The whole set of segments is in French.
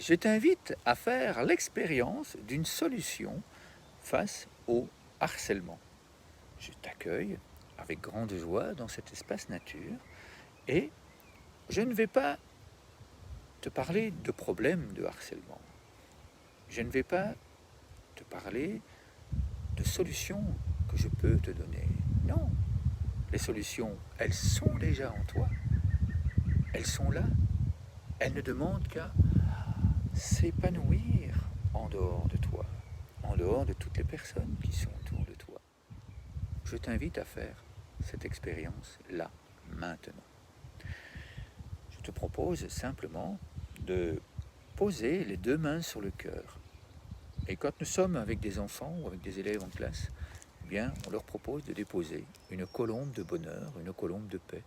je t'invite à faire l'expérience d'une solution face au harcèlement. Je t'accueille avec grande joie dans cet espace nature et je ne vais pas te parler de problèmes de harcèlement. Je ne vais pas te parler de solutions que je peux te donner. Non, les solutions, elles sont déjà en toi. Elles sont là. Elles ne demandent qu'à s'épanouir en dehors de toi, en dehors de toutes les personnes qui sont autour de toi. Je t'invite à faire cette expérience là, maintenant. Je te propose simplement de poser les deux mains sur le cœur. Et quand nous sommes avec des enfants ou avec des élèves en classe, eh bien, on leur propose de déposer une colombe de bonheur, une colombe de paix,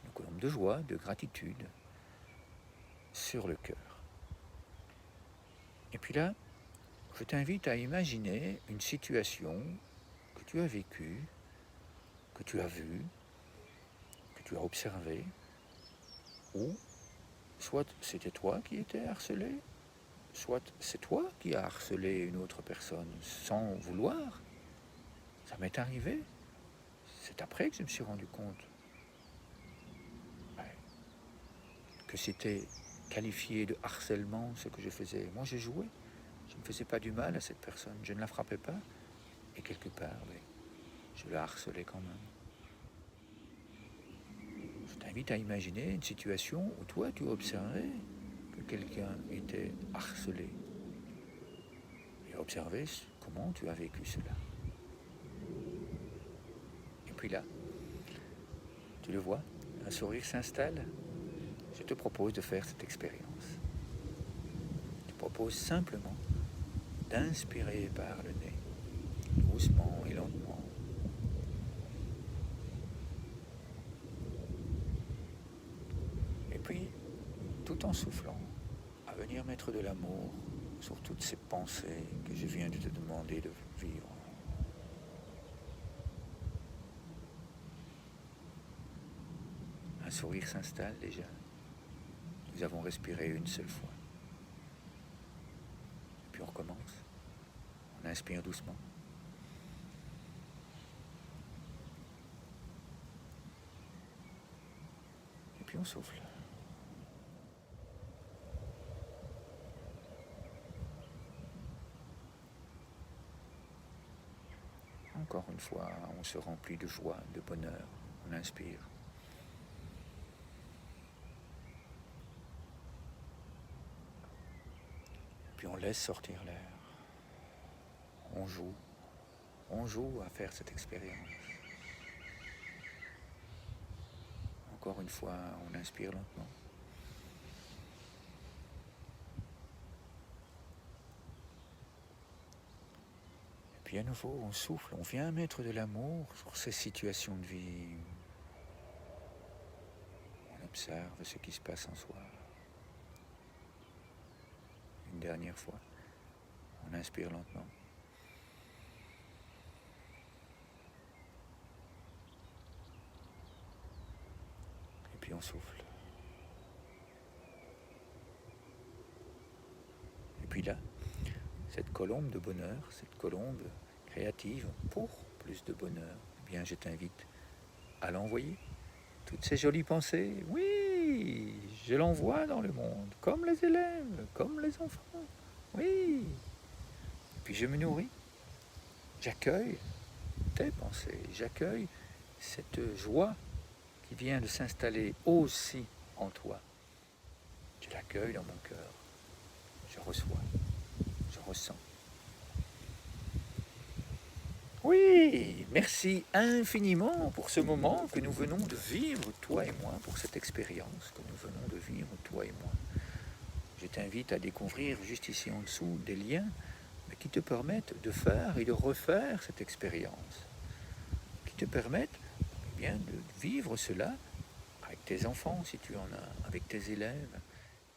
une colombe de joie, de gratitude sur le cœur. Et puis là, je t'invite à imaginer une situation que tu as vécue, que tu as vue, que tu as observée, ou soit c'était toi qui étais harcelé, soit c'est toi qui as harcelé une autre personne sans vouloir. Ça m'est arrivé. C'est après que je me suis rendu compte que c'était qualifié de harcèlement ce que je faisais. Moi, je jouais. Je ne faisais pas du mal à cette personne. Je ne la frappais pas. Et quelque part, je la harcelais quand même. Je t'invite à imaginer une situation où toi, tu observais que quelqu'un était harcelé. Et observer comment tu as vécu cela. Et puis là, tu le vois, un sourire s'installe. Je te propose de faire cette expérience. Je te propose simplement d'inspirer par le nez, doucement et lentement. Et puis, tout en soufflant, à venir mettre de l'amour sur toutes ces pensées que je viens de te demander de vivre. Un sourire s'installe déjà. Nous avons respiré une seule fois. Et puis on recommence. On inspire doucement. Et puis on souffle. Encore une fois, on se remplit de joie, de bonheur. On inspire. Puis on laisse sortir l'air. On joue à faire cette expérience. Encore une fois, on inspire lentement. Et puis à nouveau, on souffle, on vient mettre de l'amour sur ces situations de vie. On observe ce qui se passe en soi. Une dernière fois, on inspire lentement. Et puis on souffle. Et puis là, cette colombe de bonheur, cette colombe créative pour plus de bonheur, eh bien je t'invite à l'envoyer. Toutes ces jolies pensées, oui, je l'envoie dans le monde, comme les élèves, comme les enfants, oui. Puis je me nourris, j'accueille tes pensées, j'accueille cette joie qui vient de s'installer aussi en toi. Je l'accueille dans mon cœur, je reçois, je ressens. Oui, merci infiniment pour ce moment que nous venons de vivre, toi et moi, pour cette expérience que nous venons de vivre, toi et moi. Je t'invite à découvrir juste ici en dessous des liens qui te permettent de faire et de refaire cette expérience, qui te permettent bien de vivre cela avec tes enfants si tu en as, avec tes élèves,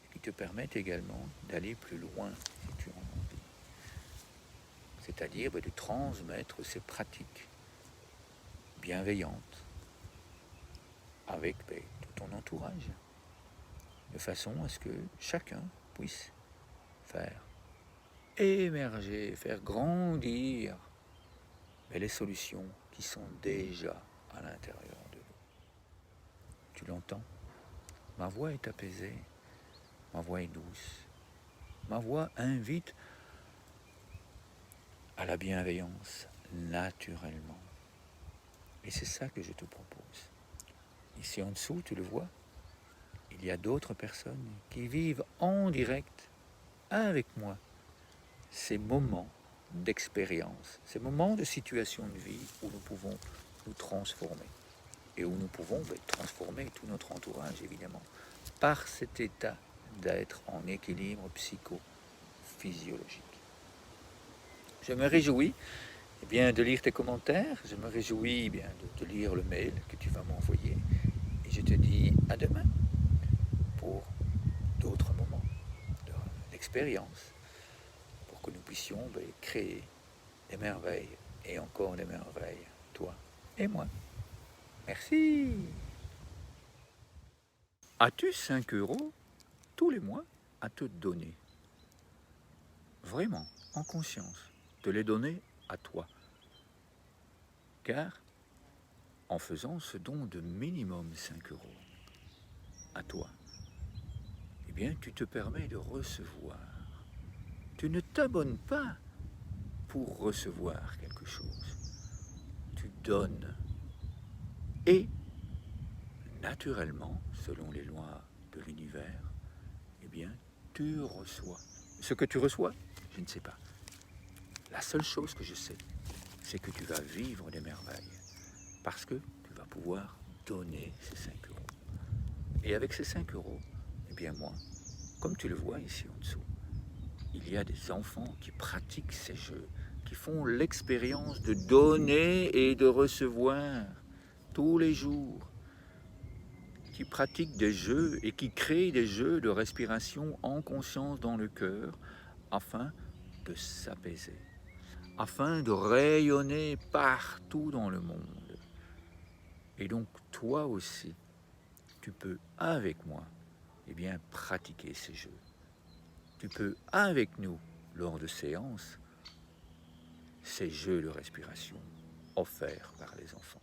et qui te permettent également d'aller plus loin si tu en as envie. C'est-à-dire de transmettre ces pratiques bienveillantes avec tout ton entourage, de façon à ce que chacun puisse faire émerger, faire grandir les solutions qui sont déjà à l'intérieur de nous. Tu l'entends? Ma voix est apaisée, ma voix est douce, ma voix invite à la bienveillance naturellement. Et c'est ça que je te propose. Ici en dessous, tu le vois, il y a d'autres personnes qui vivent en direct avec moi ces moments d'expérience, ces moments de situation de vie où nous pouvons nous transformer et où nous pouvons transformer tout notre entourage évidemment par cet état d'être en équilibre psychophysiologique. Je me réjouis de lire tes commentaires, je me réjouis de lire le mail que tu vas m'envoyer et je te dis à demain pour d'autres moments d'expérience pour que nous puissions créer des merveilles et encore des merveilles, toi et moi. Merci. As-tu 5 euros tous les mois à te donner? Vraiment, en conscience, de les donner à toi. Car en faisant ce don de minimum 5 euros à toi, tu te permets de recevoir. Tu ne t'abonnes pas pour recevoir quelque chose. Tu donnes. Et naturellement, selon les lois de l'univers, tu reçois. Ce que tu reçois, je ne sais pas. La seule chose que je sais, c'est que tu vas vivre des merveilles. Parce que tu vas pouvoir donner ces 5 euros. Et avec ces 5 euros, moi, comme tu le vois ici en dessous, il y a des enfants qui pratiquent ces jeux, qui font l'expérience de donner et de recevoir tous les jours, qui pratiquent des jeux et qui créent des jeux de respiration en conscience dans le cœur afin de s'apaiser, afin de rayonner partout dans le monde. Et donc toi aussi, tu peux avec moi pratiquer ces jeux. Tu peux avec nous, lors de séances, ces jeux de respiration offerts par les enfants.